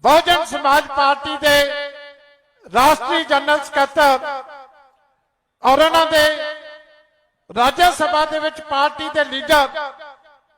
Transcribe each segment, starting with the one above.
Bahujan Samaj party के राष्ट्रीय general सकत्तर और उन्होंने राज्य सभा दे विच पार्टी के लीडर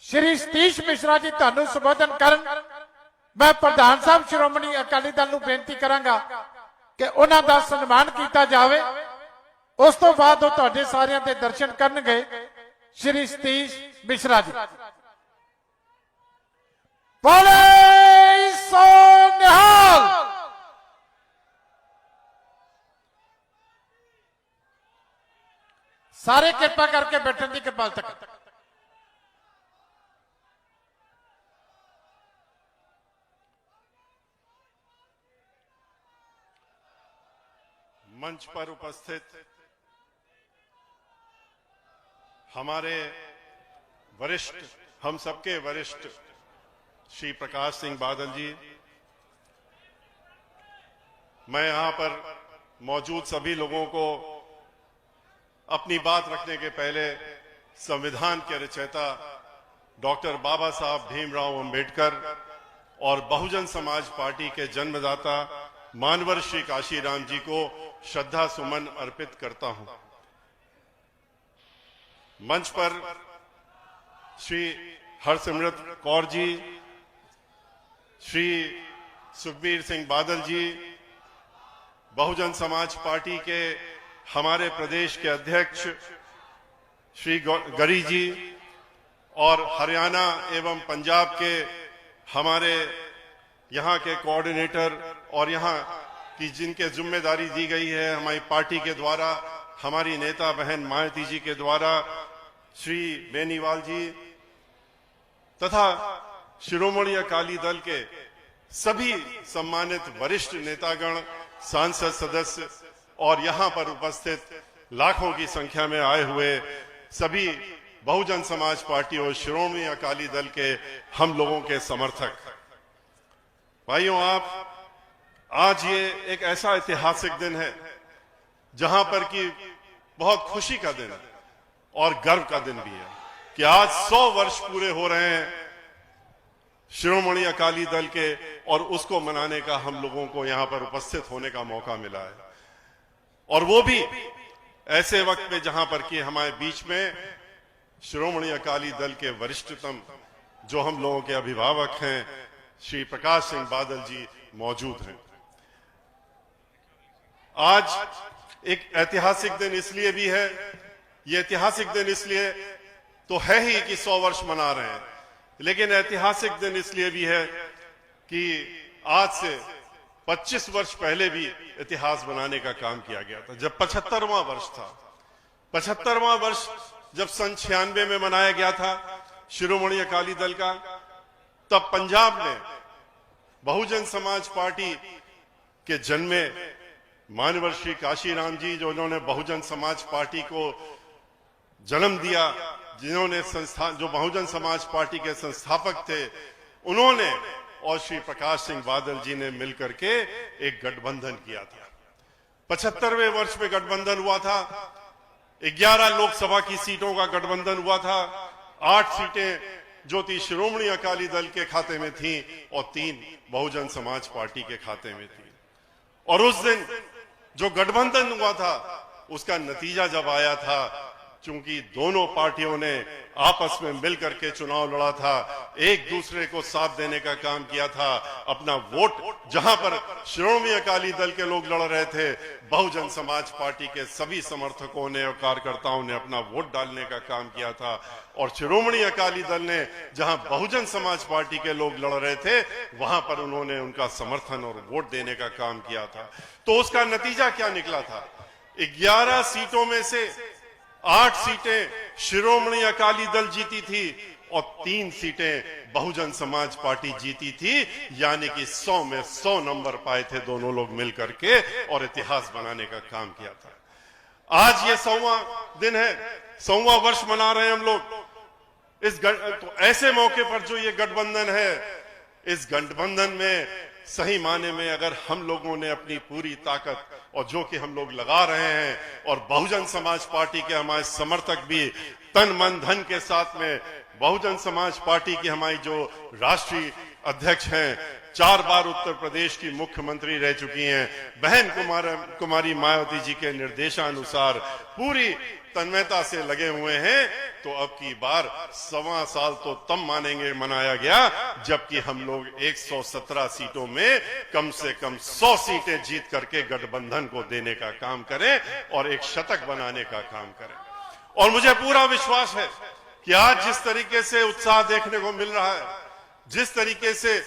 श्री सतीश मिश्रा जी तुहानू संबोधन करन। मैं प्रधान साहब श्रोमणी अकाली दल नू बेनती करांगा कि उन्हां दा सन्मान किया जाए। उस तो बाद वो तुहाडे सारियां दे दर्शन करनगे श्री सतीश मिश्रा जी। बोले सो निहाल। सारे कृपा करके बैठने की कृपालता कर। मंच पर उपस्थित हमारे वरिष्ठ, हम सबके वरिष्ठ श्री प्रकाश सिंह बादल जी, मैं यहां पर मौजूद सभी लोगों को अपनी बात रखने के पहले संविधान के रचयिता डॉक्टर बाबा साहब भीमराव अंबेडकर और बहुजन समाज पार्टी के जन्मदाता मानवर श्री काशीराम जी को श्रद्धा सुमन अर्पित करता हूं। मंच पर श्री हरसिमरत कौर जी, श्री सुखबीर सिंह बादल जी, बहुजन समाज पार्टी के हमारे प्रदेश के अध्यक्ष श्री गरी जी और हरियाणा एवं पंजाब के हमारे यहाँ के कोऑर्डिनेटर और यहाँ की जिनके जिम्मेदारी दी गई है हमारी पार्टी के द्वारा, हमारी नेता बहन मायावती जी के द्वारा, श्री बेनीवाल जी तथा शिरोमणि अकाली दल के सभी सम्मानित वरिष्ठ नेतागण, सांसद सदस्य और यहाँ पर उपस्थित लाखों की संख्या में आए हुए सभी बहुजन समाज पार्टी और शिरोमणि अकाली दल के हम लोगों के समर्थक भाइयों, आप आज ये एक ऐसा ऐतिहासिक दिन है जहां पर कि बहुत खुशी का दिन और गर्व का दिन भी है कि आज 100 वर्ष पूरे हो रहे हैं शिरोमणि अकाली दल के, और उसको मनाने का हम लोगों को यहां पर उपस्थित होने का मौका मिला है। और वो भी ऐसे वक्त में जहां पर कि हमारे बीच में शिरोमणि अकाली दल के वरिष्ठतम जो हम लोगों के अभिभावक हैं श्री प्रकाश सिंह बादल जी मौजूद हैं। आज एक ऐतिहासिक दिन इसलिए भी है, ये ऐतिहासिक दिन इसलिए तो है ही कि 100 वर्ष मना रहे हैं, लेकिन ऐतिहासिक दिन इसलिए भी है कि आज से 25 वर्ष पहले भी इतिहास बनाने का काम किया गया था। जब 75वां वर्ष था, 75वां वर्ष जब सन 96 में मनाया गया था शिरोमणि अकाली दल का, तब पंजाब में बहुजन समाज पार्टी के जन्मे मानवर श्री काशीराम जी, जो उन्होंने बहुजन समाज पार्टी को जन्म दिया, जिन्होंने जो बहुजन समाज पार्टी के संस्थापक थे, उन्होंने और श्री प्रकाश सिंह बादल जी ने मिलकर के एक गठबंधन किया था। 75वें वर्ष में गठबंधन हुआ था। 11 लोकसभा की सीटों का गठबंधन हुआ था। 8 सीटें जो थी शिरोमणि अकाली दल के खाते में थी और 3 बहुजन समाज पार्टी के खाते में थी। और उस दिन जो गठबंधन हुआ था उसका नतीजा जब आया था, चूंकि दोनों पार्टियों ने आपस में मिलकर के चुनाव लड़ा था, एक दूसरे को साथ देने का काम किया था, अपना वोट जहां पर शिरोमणि अकाली दल के लोग लड़ रहे थे, बहुजन समाज पार्टी के सभी समर्थकों ने और कार्यकर्ताओं ने अपना वोट डालने का काम किया था। और शिरोमणि अकाली दल ने जहां बहुजन समाज पार्टी के लोग लड़ रहे थे, वहां पर उन्होंने उनका समर्थन और वोट देने का काम किया था। तो उसका नतीजा क्या निकला था? 11 सीटों में से 8 सीटें शिरोमणि अकाली दल जीती थी और 3 सीटें बहुजन समाज पार्टी जीती थी, यानी कि 100 में 100 नंबर पाए थे दोनों लोग मिलकर के और इतिहास बनाने का काम किया था। आज ये 100वां दिन है, 100वां वर्ष मना रहे हैं हम लोग। तो ऐसे मौके पर जो ये गठबंधन है, इस गठबंधन में सही माने में अगर हम लोगों ने अपनी पूरी ताकत और जो कि हम लोग लगा रहे हैं, और बहुजन समाज पार्टी के हमारे समर्थक भी तन मन धन के साथ में, बहुजन समाज पार्टी की हमारी जो राष्ट्रीय अध्यक्ष हैं 4 बार उत्तर प्रदेश की मुख्यमंत्री रह चुकी हैं। बहन कुमारी मायावती जी के निर्देशानुसार पूरी तन्मयता से लगे हुए हैं। तो अब की बार 1.25 साल तो तब मनाया गया जबकि हम लोग 117 सीटों में कम से कम 100 सीटें जीत करके गठबंधन को देने का काम करें और एक शतक बनाने का काम करें। और मुझे पूरा विश्वास है कि आज जिस तरीके से उत्साह देखने को मिल रहा है, जिस तरीके से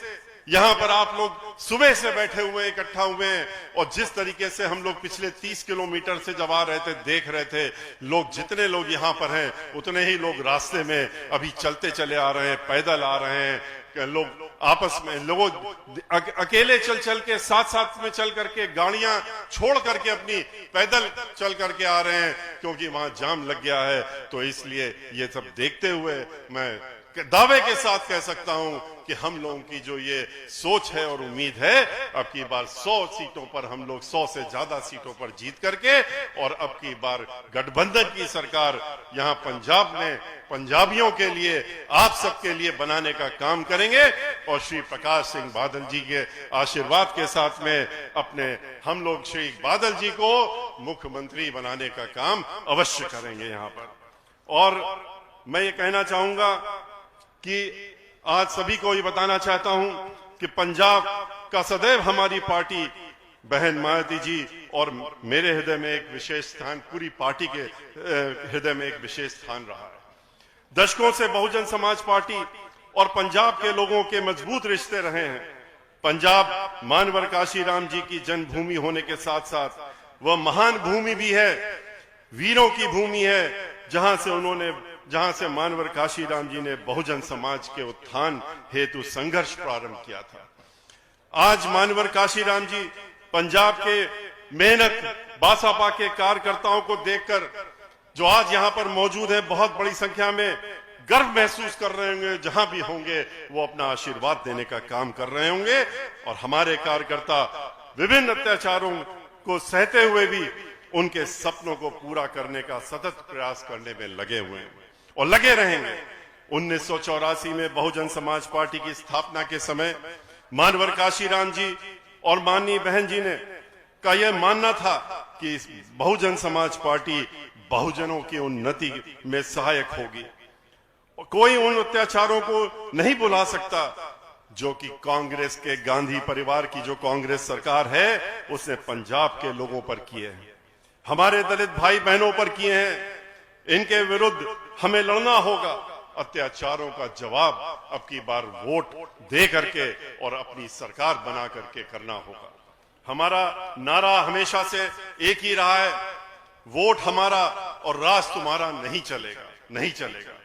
यहां पर आप लोग सुबह से बैठे हुए इकट्ठा हुए हैं और जिस तरीके से हम लोग पिछले 30 किलोमीटर से जब आ रहे थे देख रहे थे, लोग जितने लोग यहां पर हैं उतने ही लोग रास्ते में अभी चलते चले आ रहे हैं, पैदल आ रहे हैं, लोग आपस में लोग अकेले चल के साथ में चल करके गाड़ियां छोड़ करके अपनी पैदल चल करके आ रहे हैं क्योंकि वहां जाम लग गया है। तो इसलिए ये सब देखते हुए मैं दावे के साथ कह सकता हूं कि हम लोगों की जो ये सोच है और उम्मीद है, अब की बार 100 सीटों पर हम लोग 100 से ज्यादा सीटों पर जीत करके और अब की बार गठबंधन की सरकार यहां पंजाब में पंजाबियों के लिए, आप सबके लिए बनाने का काम करेंगे। और श्री प्रकाश सिंह बादल जी के आशीर्वाद के साथ में हम लोग श्री बादल जी को मुख्यमंत्री बनाने का काम अवश्य करेंगे यहां पर। और मैं ये कहना चाहूंगा कि आज सभी को ये बताना चाहता हूं कि पंजाब का सदैव हमारी पार्टी बहन मायावती जी और मेरे हृदय में एक विशेष स्थान, पूरी पार्टी के हृदय में एक विशेष स्थान रहा है। दशकों से बहुजन समाज पार्टी और पंजाब के लोगों के मजबूत रिश्ते रहे हैं। पंजाब मानवर काशीराम जी की जन्मभूमि होने के साथ साथ वह महान भूमि भी है, वीरों की भूमि है, जहां से मानवर काशीराम जी ने बहुजन समाज के उत्थान हेतु संघर्ष प्रारंभ किया था। आज मानवर काशीराम जी पंजाब के मेहनत बासापा के कार्यकर्ताओं को देखकर जो आज यहां पर मौजूद है, बहुत बड़ी संख्या में गर्व महसूस कर रहे होंगे। जहां भी होंगे वो अपना आशीर्वाद देने का काम कर रहे होंगे और हमारे कार्यकर्ता विभिन्न अत्याचारों को सहते हुए भी उनके सपनों को पूरा करने का सतत प्रयास करने में लगे हुए हैं और लगे रहेंगे। 1984 में बहुजन समाज पार्टी की स्थापना के समय मानवर काशीराम जी और माननीय बहन जी ने का यह मानना था कि बहुजन समाज पार्टी बहुजनों की उन्नति में सहायक होगी। कोई उन अत्याचारों को नहीं भुला सकता जो कि कांग्रेस के गांधी परिवार की जो कांग्रेस सरकार है उसने पंजाब के लोगों पर किए हैं, हमारे दलित भाई बहनों पर किए हैं। इनके विरुद्ध हमें लड़ना होगा। अत्याचारों का जवाब अब की बार वोट दे करके और अपनी सरकार बना करके करना होगा। हमारा नारा हमेशा से एक ही रहा है, वोट हमारा और राज तुम्हारा नहीं चलेगा।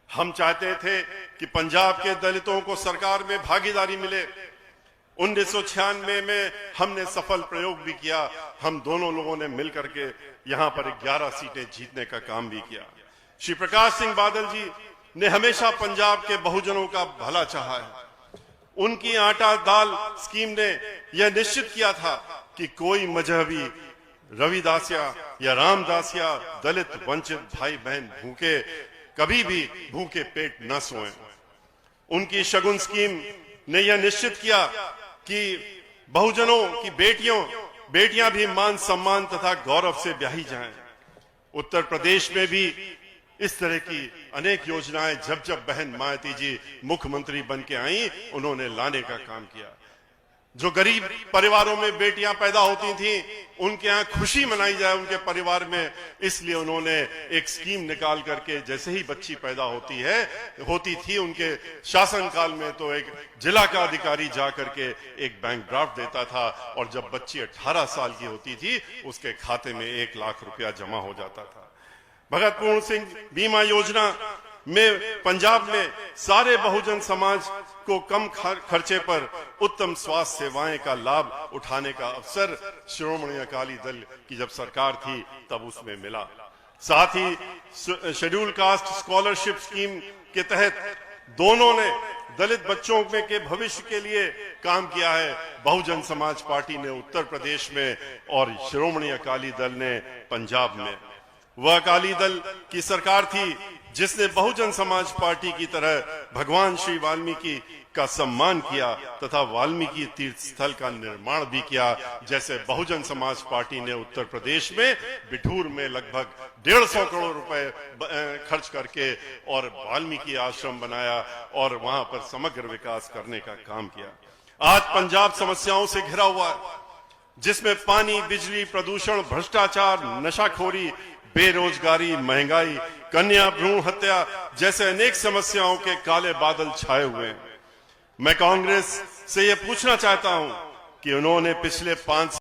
हम चाहते थे कि पंजाब के दलितों को सरकार में भागीदारी मिले। 1996 में हमने सफल प्रयोग भी किया। हम दोनों लोगों ने मिलकर के यहां पर 11 सीटें जीतने का काम भी किया। श्री प्रकाश सिंह बादल जी ने हमेशा पंजाब के बहुजनों का भला चाहा है। उनकी आटा दाल स्कीम ने यह निश्चित किया था कि कोई मजहबी रविदासिया या रामदासिया दलित वंचित भाई बहन कभी भी भूखे पेट न सोएं। उनकी शगुन स्कीम ने यह निश्चित किया कि बहुजनों की बेटियां भी मान सम्मान तथा गौरव से ब्याही जाएं। उत्तर प्रदेश में भी इस तरह की अनेक योजनाएं जब बहन मायावती जी मुख्यमंत्री बन के आई उन्होंने लाने का काम किया। जो गरीब परिवारों में बेटियां पैदा होती थीं उनके यहाँ खुशी मनाई जाए उनके परिवार में, इसलिए उन्होंने एक स्कीम निकाल करके जैसे ही बच्ची पैदा होती थी उनके शासनकाल में तो एक जिला का अधिकारी जा करके एक बैंक ड्राफ्ट देता था और जब बच्ची 18 साल की होती थी उसके खाते में 1 लाख रुपया जमा हो जाता था। भगत पूर्ण सिंह बीमा योजना में पंजाब में सारे बहुजन समाज को कम खर्चे पर उत्तम स्वास्थ्य सेवाएं का लाभ उठाने का अवसर श्रोमणी अकाली दल की जब सरकार थी तब उसमें मिला। साथ ही शेड्यूल कास्ट स्कॉलरशिप स्कीम के तहत दोनों ने दलित बच्चों में के भविष्य के लिए काम किया है। बहुजन समाज पार्टी ने उत्तर प्रदेश में और श्रोमणी अकाली दल ने पंजाब में। वह अकाली दल की सरकार थी जिसने बहुजन समाज पार्टी की तरह भगवान श्री वाल्मीकि का सम्मान किया तथा वाल्मीकि तीर्थ स्थल का निर्माण भी किया। जैसे बहुजन समाज पार्टी ने उत्तर प्रदेश में बिठूर में लगभग 150 करोड़ रुपए खर्च करके और वाल्मीकि आश्रम बनाया और वहां पर समग्र विकास करने का काम किया। आज पंजाब समस्याओं से घिरा हुआ है, जिसमें पानी, बिजली, प्रदूषण, भ्रष्टाचार, नशाखोरी, बेरोजगारी, महंगाई, कन्या भ्रूण हत्या जैसे अनेक समस्याओं के काले बादल छाए हुए हैं। मैं कांग्रेस से यह पूछना चाहता हूं कि उन्होंने पिछले 5